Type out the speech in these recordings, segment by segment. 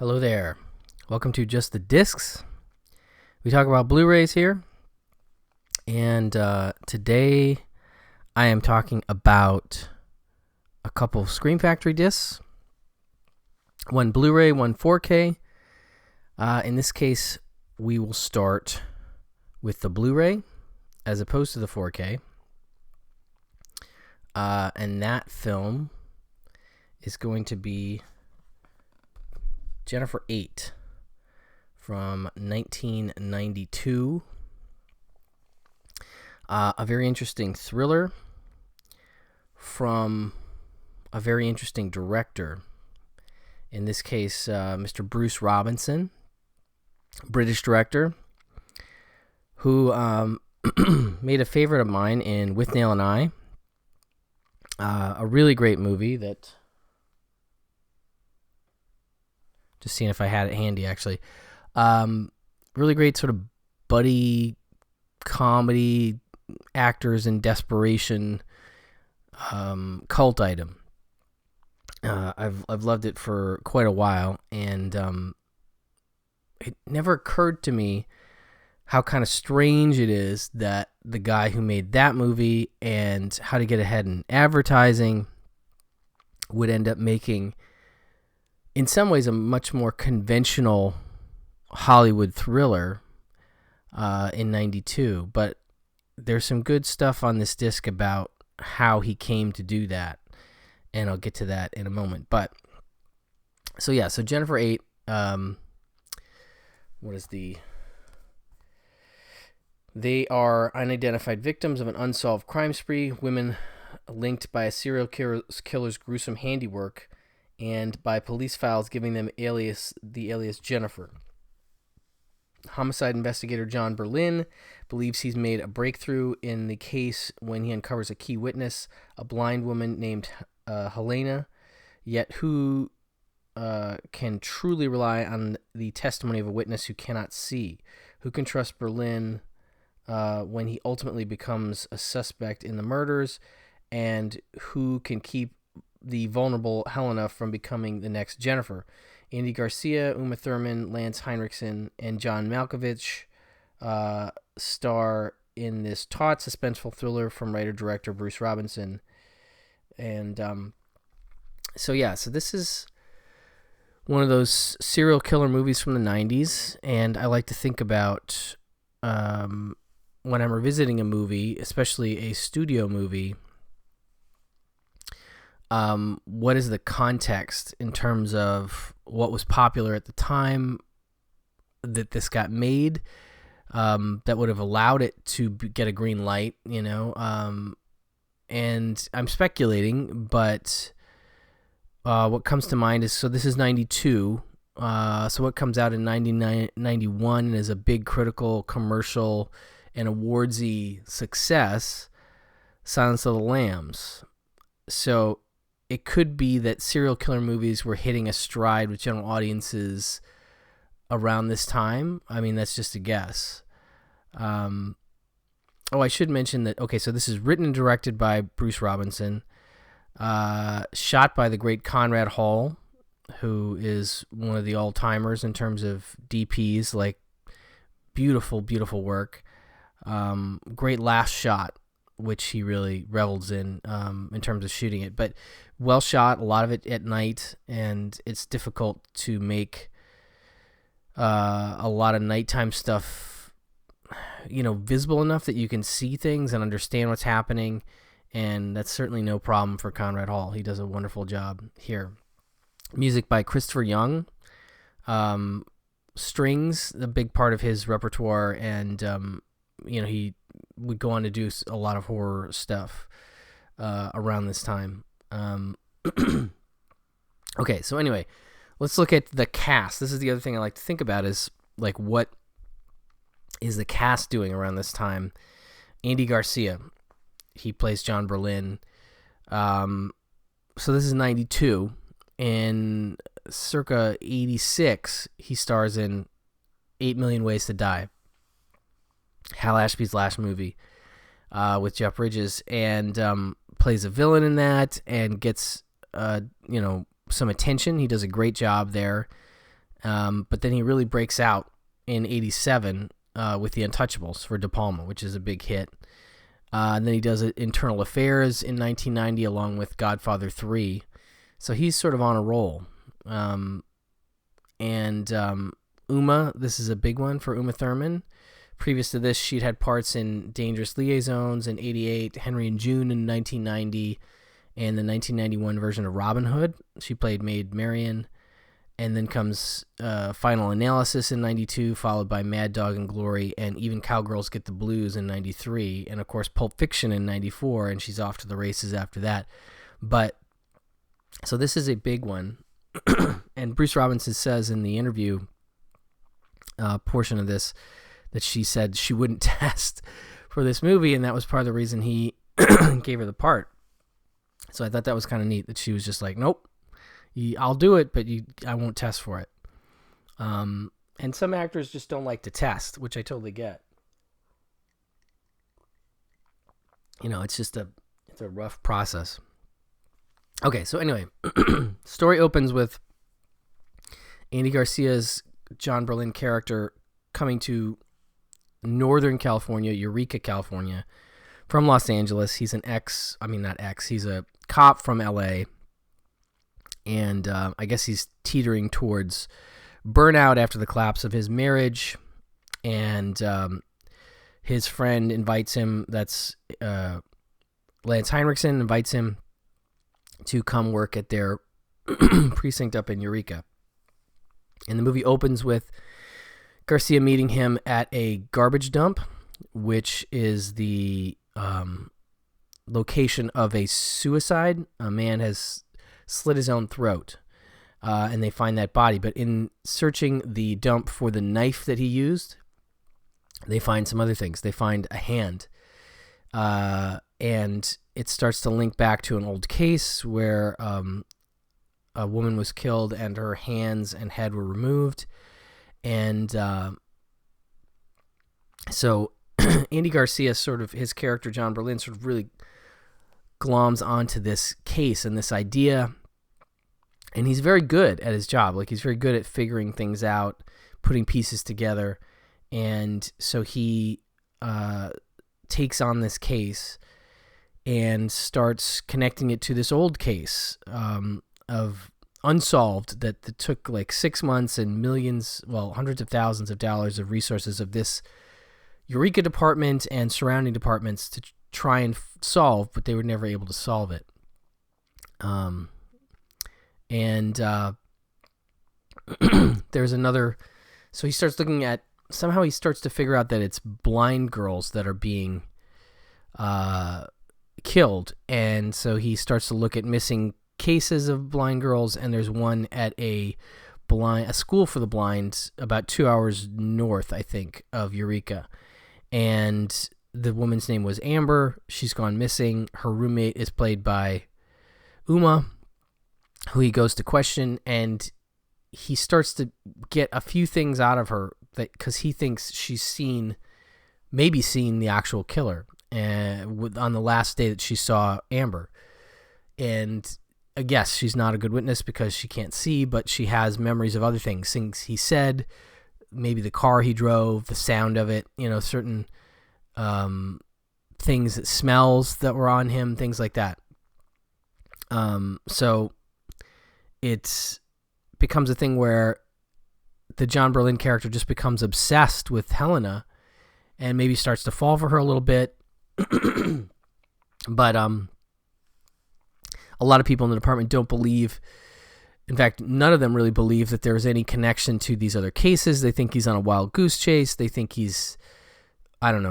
Hello there. Welcome to Just the Discs. We talk about Blu-rays here. And today I am talking about a couple of Scream Factory discs. One Blu-ray, one 4K. In this case, we will start with the Blu-ray as opposed to the 4K. And that film is going to be Jennifer 8 from 1992. A very interesting thriller from a very interesting director. In this case, Mr. Bruce Robinson, British director, who made a favorite of mine in With Nail and I. A really great movie that... Just seeing if I had it handy, actually. Really great sort of buddy comedy, actors in desperation, cult item. I've loved it for quite a while, and it never occurred to me how kind of strange it is that the guy who made that movie and How to Get Ahead in Advertising would end up making, in some ways, a much more conventional Hollywood thriller in 92. But there's some good stuff on this disc about how he came to do that, and I'll get to that in a moment. But, so Jennifer 8, they are unidentified victims of an unsolved crime spree, women linked by a serial killer's gruesome handiwork, and by police files giving them the alias Jennifer. Homicide investigator John Berlin believes he's made a breakthrough in the case when he uncovers a key witness, a blind woman named Helena. Yet who can truly rely on the testimony of a witness who cannot see? Who can trust Berlin when he ultimately becomes a suspect in the murders? And who can keep the vulnerable Helena from becoming the next Jennifer? Andy Garcia, Uma Thurman, Lance Henriksen, and John Malkovich star in this taut, suspenseful thriller from writer-director Bruce Robinson. And so this is one of those serial killer movies from the 90s, and I like to think about when I'm revisiting a movie, especially a studio movie, what is the context in terms of what was popular at the time that this got made, that would have allowed it to get a green light, and I'm speculating, but what comes to mind is, so this is 92, so what comes out in 91 is a big critical, commercial, and awardsy success, Silence of the Lambs. So it could be that serial killer movies were hitting a stride with general audiences around this time. I mean, that's just a guess. I should mention that, so this is written and directed by Bruce Robinson, shot by the great Conrad Hall, who is one of the all-timers in terms of DPs, like beautiful, beautiful work. Great last shot, which he really revels in terms of shooting it. But well shot, a lot of it at night, and it's difficult to make a lot of nighttime stuff, visible enough that you can see things and understand what's happening, and that's certainly no problem for Conrad Hall. He does a wonderful job here. Music by Christopher Young. Strings, a big part of his repertoire, and he would go on to do a lot of horror stuff around this time. So anyway, let's look at the cast. This is the other thing I like to think about is, like, what is the cast doing around this time? Andy Garcia, he plays John Berlin. So this is 92. In circa 86, he stars in 8 Million Ways to Die, Hal Ashby's last movie with Jeff Bridges, and plays a villain in that and gets some attention. He does a great job there, But then he really breaks out in 87 with The Untouchables for De Palma, which is a big hit. And then he does Internal Affairs in 1990 along with Godfather 3. So he's sort of on a roll. Uma, this is a big one for Uma Thurman. Previous to this, she'd had parts in Dangerous Liaisons in 88, Henry and June in 1990, and the 1991 version of Robin Hood. She played Maid Marian. And then comes Final Analysis in 92, followed by Mad Dog and Glory, and even Cowgirls Get the Blues in 93, and of course Pulp Fiction in 94, and she's off to the races after that. But, so this is a big one. And Bruce Robinson says in the interview portion of this that she said she wouldn't test for this movie, and that was part of the reason he gave her the part. So I thought that was kind of neat that she was just like, nope. I'll do it, but I won't test for it. And some actors just don't like to test, which I totally get. It's just it's a rough process. Okay, so anyway, story opens with Andy Garcia's John Berlin character coming to Northern California, Eureka, California, from Los Angeles. He's he's a cop from LA. And I guess he's teetering towards burnout after the collapse of his marriage. And his friend invites him, that's Lance Henriksen, invites him to come work at their precinct up in Eureka. And the movie opens with Garcia meeting him at a garbage dump, which is the location of a suicide. A man has slit his own throat, and they find that body. But in searching the dump for the knife that he used, they find some other things. They find a hand, and it starts to link back to an old case where a woman was killed and her hands and head were removed. And so Andy Garcia, sort of his character John Berlin, sort of really gloms onto this case and this idea, and he's very good at his job. Like, he's very good at figuring things out, putting pieces together, and so he takes on this case and starts connecting it to this old case of unsolved that took like 6 months and hundreds of thousands of dollars of resources of this Eureka department and surrounding departments to try and solve, but they were never able to solve it. There's another, so he starts looking at, somehow he starts to figure out that it's blind girls that are being killed, and so he starts to look at missing cases of blind girls, and there's one at a school for the blind about 2 hours north, I think, of Eureka, and the woman's name was Amber. She's gone missing. Her roommate is played by Uma, who he goes to question, and he starts to get a few things out of her that, because he thinks she's maybe seen the actual killer on the last day that she saw Amber. And I guess she's not a good witness because she can't see, but she has memories of other things he said, maybe the car he drove, the sound of it, certain things, smells that were on him, things like that. So it becomes a thing where the John Berlin character just becomes obsessed with Helena and maybe starts to fall for her a little bit. But a lot of people in the department don't believe, in fact, none of them really believe that there's any connection to these other cases. They think he's on a wild goose chase. They think he's,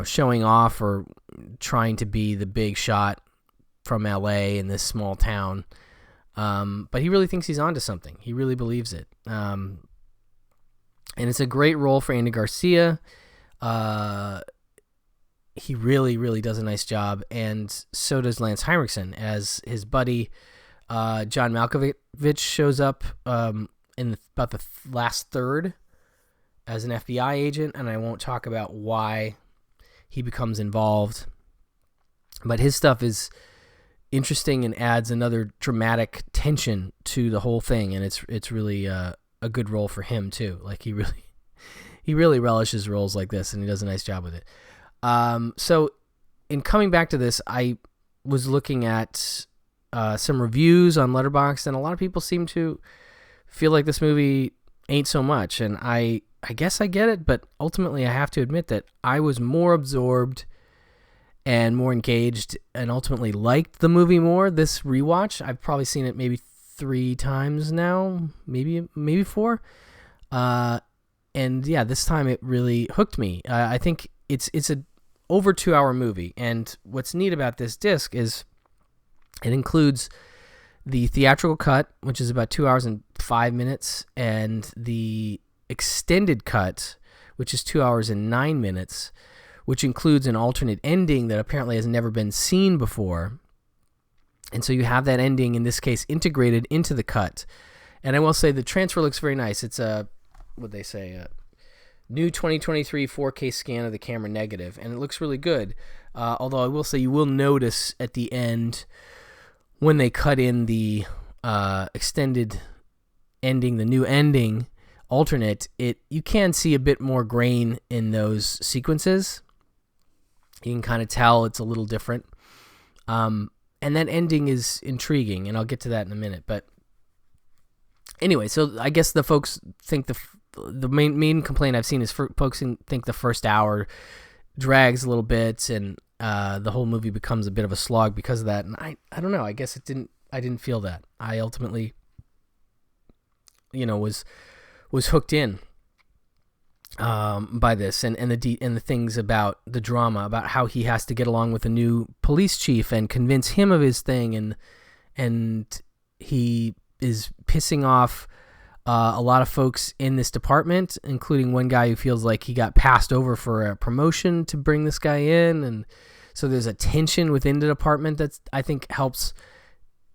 showing off or trying to be the big shot from LA in this small town. But he really thinks he's onto something. He really believes it. And it's a great role for Andy Garcia. He really, really does a nice job, and so does Lance Henriksen as his buddy. John Malkovich shows up in about the last third as an FBI agent, and I won't talk about why he becomes involved, but his stuff is interesting and adds another dramatic tension to the whole thing, and it's really a good role for him too. Like he really relishes roles like this, and he does a nice job with it. So in coming back to this, I was looking at some reviews on Letterboxd, and a lot of people seem to feel like this movie ain't so much, and I guess I get it, but ultimately I have to admit that I was more absorbed and more engaged and ultimately liked the movie more this rewatch. I've probably seen it maybe 3 times now, maybe 4. And yeah, this time it really hooked me. I think it's a over 2-hour movie, and what's neat about this disc is it includes the theatrical cut, which is about 2 hours and 5 minutes, and the extended cut, which is 2 hours and 9 minutes, which includes an alternate ending that apparently has never been seen before. And so you have that ending, in this case, integrated into the cut. And I will say the transfer looks very nice. It's a, what'd they say, new 2023 4K scan of the camera negative, and it looks really good. Although I will say you will notice at the end when they cut in the extended ending, the new ending alternate, you can see a bit more grain in those sequences. You can kind of tell it's a little different. And that ending is intriguing, and I'll get to that in a minute. But anyway, so I guess the folks think the main complaint I've seen is folks think the first hour drags a little bit, and the whole movie becomes a bit of a slog because of that. And I don't know. I guess I didn't feel that. I ultimately, was hooked in by this, and the things about the drama, about how he has to get along with a new police chief and convince him of his thing, and he is pissing off a lot of folks in this department, including one guy who feels like he got passed over for a promotion to bring this guy in, and so there's a tension within the department that I think helps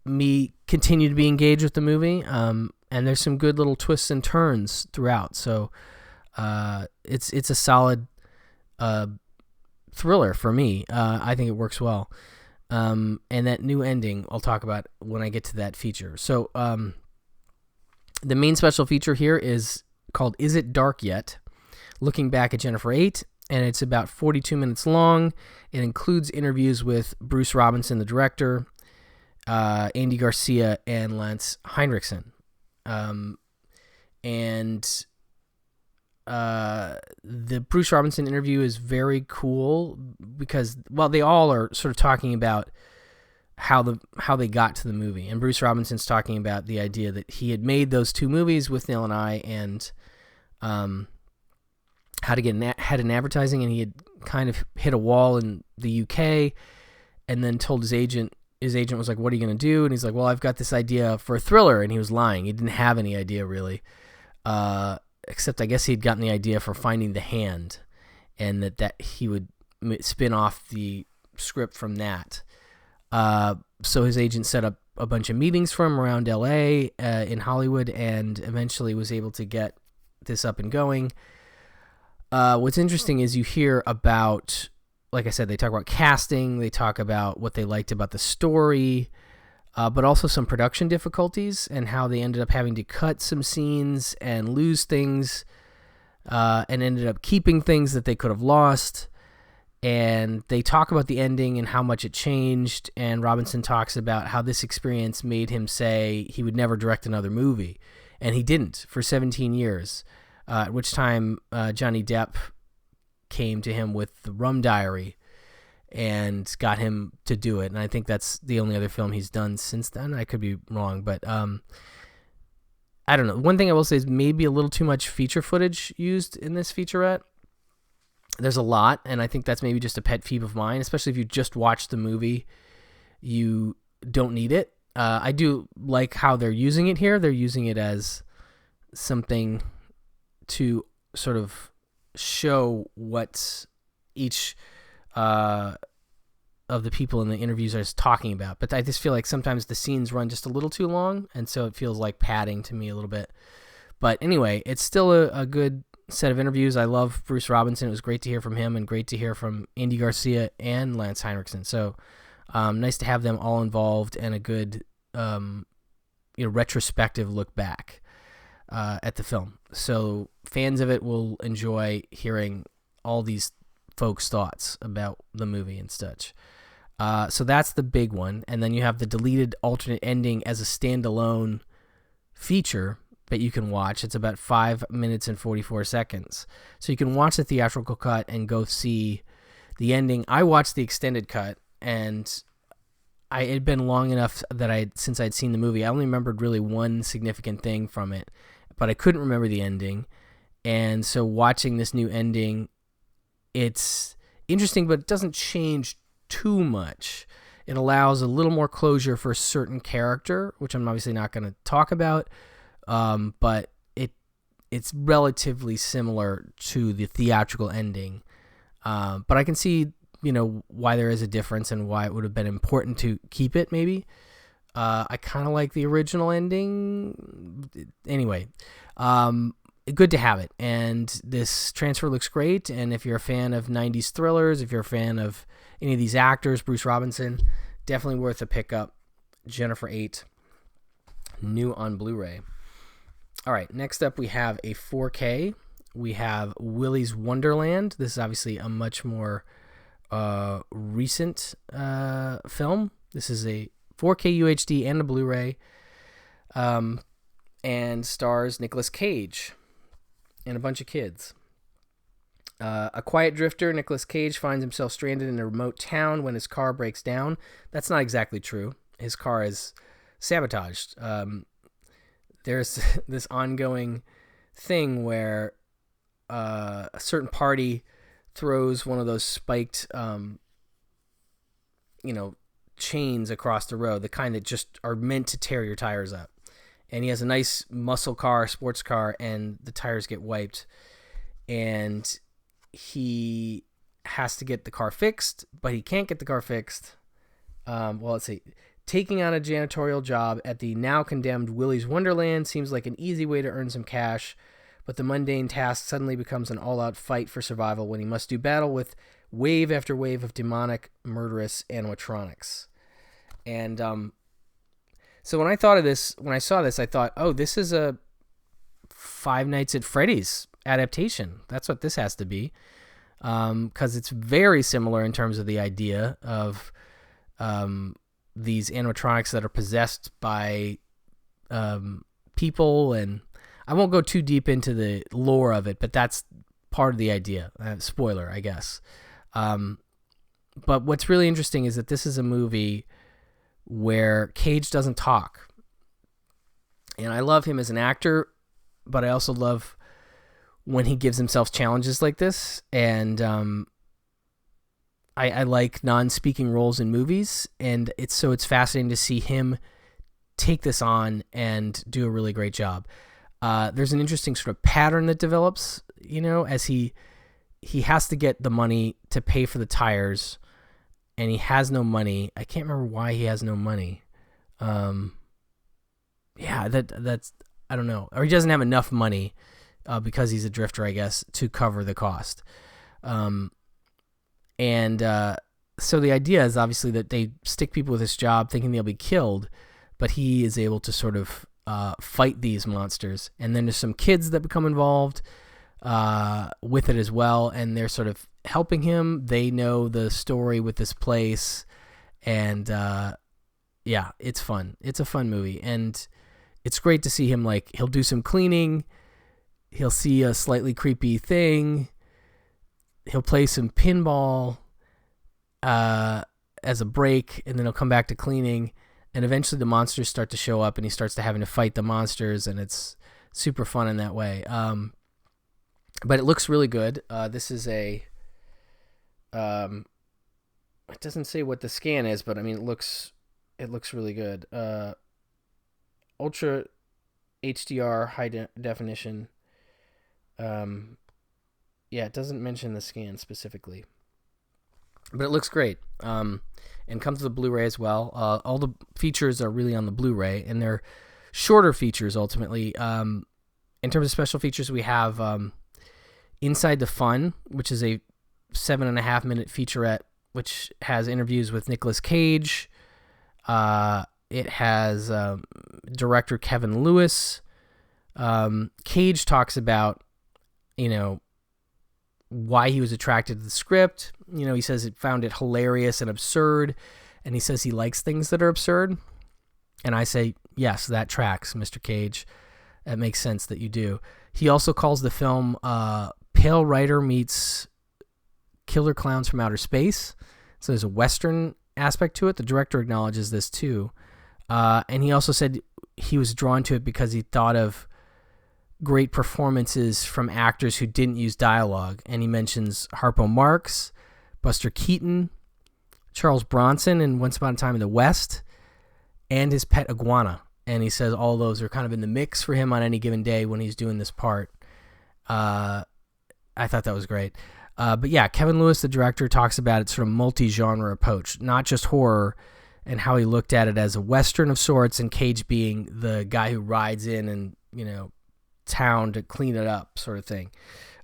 me continue to be engaged with the movie. And there's some good little twists and turns throughout. So it's a solid thriller for me. I think it works well. And that new ending I'll talk about when I get to that feature. So the main special feature here is called Is It Dark Yet? Looking Back at Jennifer 8, and it's about 42 minutes long. It includes interviews with Bruce Robinson, the director, Andy Garcia, and Lance Henriksen. The Bruce Robinson interview is very cool because, well, they all are sort of talking about how they got to the movie, and Bruce Robinson's talking about the idea that he had made those 2 movies with Neil and I, and how to get had an advertising, and he had kind of hit a wall in the UK, and then told his agent. His agent was like, "What are you going to do?" And he's like, "Well, I've got this idea for a thriller," and he was lying. He didn't have any idea really, except I guess he'd gotten the idea for Finding the Hand, and that he would spin off the script from that. So his agent set up a bunch of meetings for him around LA, in Hollywood, and eventually was able to get this up and going. What's interesting is you hear about, like I said, they talk about casting, they talk about what they liked about the story, but also some production difficulties and how they ended up having to cut some scenes and lose things, and ended up keeping things that they could have lost. And they talk about the ending and how much it changed, and Robinson talks about how this experience made him say he would never direct another movie, and he didn't for 17 years, at which time Johnny Depp came to him with The Rum Diary and got him to do it, and I think that's the only other film he's done since then. I could be wrong, but I don't know. One thing I will say is maybe a little too much feature footage used in this featurette. There's a lot, and I think that's maybe just a pet peeve of mine, especially if you just watch the movie. You don't need it. I do like how they're using it here. They're using it as something to sort of show what each of the people in the interviews are talking about. But I just feel like sometimes the scenes run just a little too long, and so it feels like padding to me a little bit. But anyway, it's still a good set of interviews. I love Bruce Robinson. It was great to hear from him, and great to hear from Andy Garcia and Lance Henriksen. So nice to have them all involved, and a good retrospective look back. at the film. So fans of it will enjoy hearing all these folks' thoughts about the movie and such. So that's the big one. And then you have the deleted alternate ending as a standalone feature that you can watch. It's about 5 minutes and 44 seconds. So you can watch the theatrical cut and go see the ending. I watched the extended cut, and it had been long enough that since I'd seen the movie, I only remembered really one significant thing from it, but I couldn't remember the ending. And so watching this new ending, it's interesting, but it doesn't change too much. It allows a little more closure for a certain character, which I'm obviously not going to talk about, but it's relatively similar to the theatrical ending. But I can see, why there is a difference and why it would have been important to keep it, maybe. I kind of like the original ending. Anyway, good to have it. And this transfer looks great. And if you're a fan of 90s thrillers, if you're a fan of any of these actors, Bruce Robinson, definitely worth a pickup. Jennifer 8, new on Blu-ray. All right, next up we have a 4K. We have Willy's Wonderland. This is obviously a much more recent film. This is a 4K UHD and a Blu-ray, and stars Nicolas Cage and a bunch of kids. A quiet drifter, Nicolas Cage, finds himself stranded in a remote town when his car breaks down. That's not exactly true. His car is sabotaged. There's this ongoing thing where a certain party throws one of those spiked, chains across the road, the kind that just are meant to tear your tires up. And he has a nice muscle car, sports car, and the tires get wiped. And he has to get the car fixed, but he can't get the car fixed. Let's see. Taking on a janitorial job at the now condemned Willy's Wonderland seems like an easy way to earn some cash, but the mundane task suddenly becomes an all-out fight for survival when he must do battle with wave after wave of demonic, murderous animatronics. And so when I saw this, I thought, oh, this is a Five Nights at Freddy's adaptation. That's what this has to be, because it's very similar in terms of the idea of these animatronics that are possessed by people, and I won't go too deep into the lore of it, but that's part of the idea. Spoiler, I guess. But what's really interesting is that this is a movie where Cage doesn't talk. And I love him as an actor, but I also love when he gives himself challenges like this. And I like non-speaking roles in movies, and it's fascinating to see him take this on and do a really great job. There's an interesting sort of pattern that develops, as he has to get the money to pay for the tires, and he has no money. I can't remember why he has no money. That's I don't know, or he doesn't have enough money because he's a drifter, I guess, to cover the cost. So the idea is obviously that they stick people with this job thinking they'll be killed, but he is able to sort of fight these monsters. And then there's some kids that become involved with it as well, and they're sort of helping him. They know the story with this place, and it's fun. It's a fun movie, and it's great to see him, like, he'll do some cleaning, he'll see a slightly creepy thing, he'll play some pinball as a break, and then he'll come back to cleaning, and eventually the monsters start to show up, and he starts to having to fight the monsters, and it's super fun in that way. But it looks really good. This is it doesn't say what the scan is, but I mean, it looks really good. Ultra HDR high definition. It doesn't mention the scan specifically, but it looks great. And comes with a Blu-ray as well. All the features are really on the Blu-ray, and they're shorter features ultimately. In terms of special features, we have Inside the Fun, which is a 7.5-minute featurette, which has interviews with Nicolas Cage. It has director Kevin Lewis, Cage talks about, why he was attracted to the script. He says it found it hilarious and absurd, and he says he likes things that are absurd. And I say, yes, that tracks, Mr. Cage. That makes sense that you do. He also calls the film Pale Rider meets Killer Clowns from Outer Space. So there's a Western aspect to it. The director acknowledges this too. And he also said he was drawn to it because he thought of great performances from actors who didn't use dialogue. And he mentions Harpo Marx, Buster Keaton, Charles Bronson in Once Upon a Time in the West, and his pet iguana. And he says all those are kind of in the mix for him on any given day when he's doing this part. I thought that was great. But yeah, Kevin Lewis, the director, talks about its sort of multi-genre approach, not just horror, and how he looked at it as a Western of sorts, and Cage being the guy who rides in and, town to clean it up sort of thing.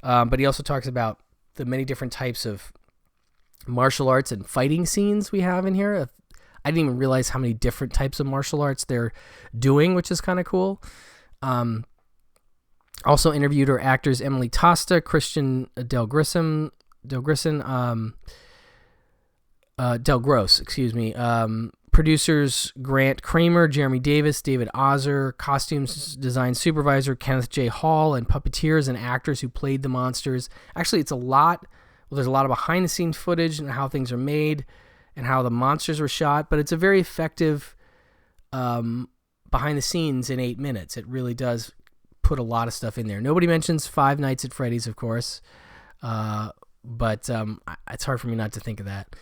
But he also talks about the many different types of martial arts and fighting scenes we have in here. I didn't even realize how many different types of martial arts they're doing, which is kind of cool. Also interviewed are actors Emily Tosta, Christian Del Gross, producers Grant Kramer, Jeremy Davis, David Ozer, costumes design supervisor Kenneth J. Hall, and puppeteers and actors who played the monsters. Actually, it's a lot. Well, there's a lot of behind-the-scenes footage and how things are made and how the monsters were shot, but it's a very effective behind the scenes in 8 minutes. It really does put a lot of stuff in there. Nobody mentions Five Nights at Freddy's, of course, but it's hard for me not to think of that.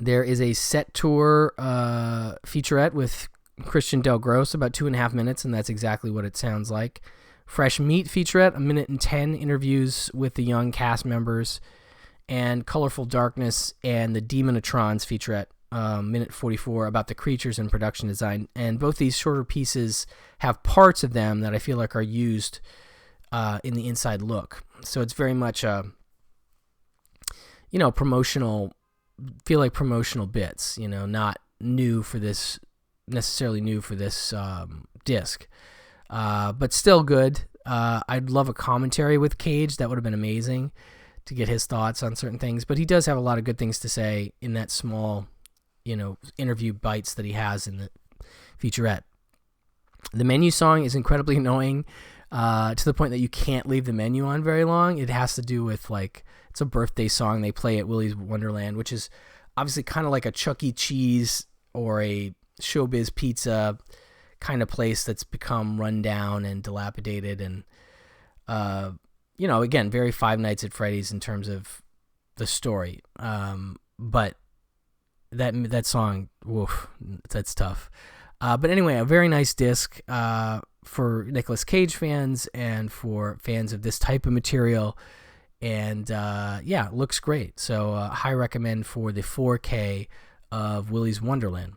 There is a set tour featurette with Christian Del Gross, about 2.5 minutes, and that's exactly what it sounds like. Fresh Meat featurette, 1:10 interviews with the young cast members, and Colorful Darkness and the Demonotrons featurette, 1:44, about the creatures and production design. And both these shorter pieces have parts of them that I feel like are used in the inside look. So it's very much promotional, feel like promotional bits, not necessarily new for this disc, but still good. I'd love a commentary with Cage. That would have been amazing to get his thoughts on certain things, but he does have a lot of good things to say in that small, interview bites that he has in the featurette. The menu song is incredibly annoying, to the point that you can't leave the menu on very long. It has to do with it's a birthday song they play at Willy's Wonderland, which is obviously kind of like a Chuck E. Cheese or a Showbiz Pizza kind of place that's become run down and dilapidated, and again, very Five Nights at Freddy's in terms of the story. But that song, woof, that's tough. But anyway, a very nice disc for Nicolas Cage fans and for fans of this type of material. And looks great. So high recommend for the 4K of Willy's Wonderland.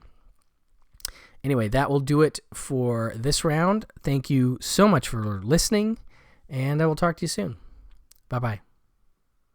Anyway, that will do it for this round. Thank you so much for listening, and I will talk to you soon. Bye-bye.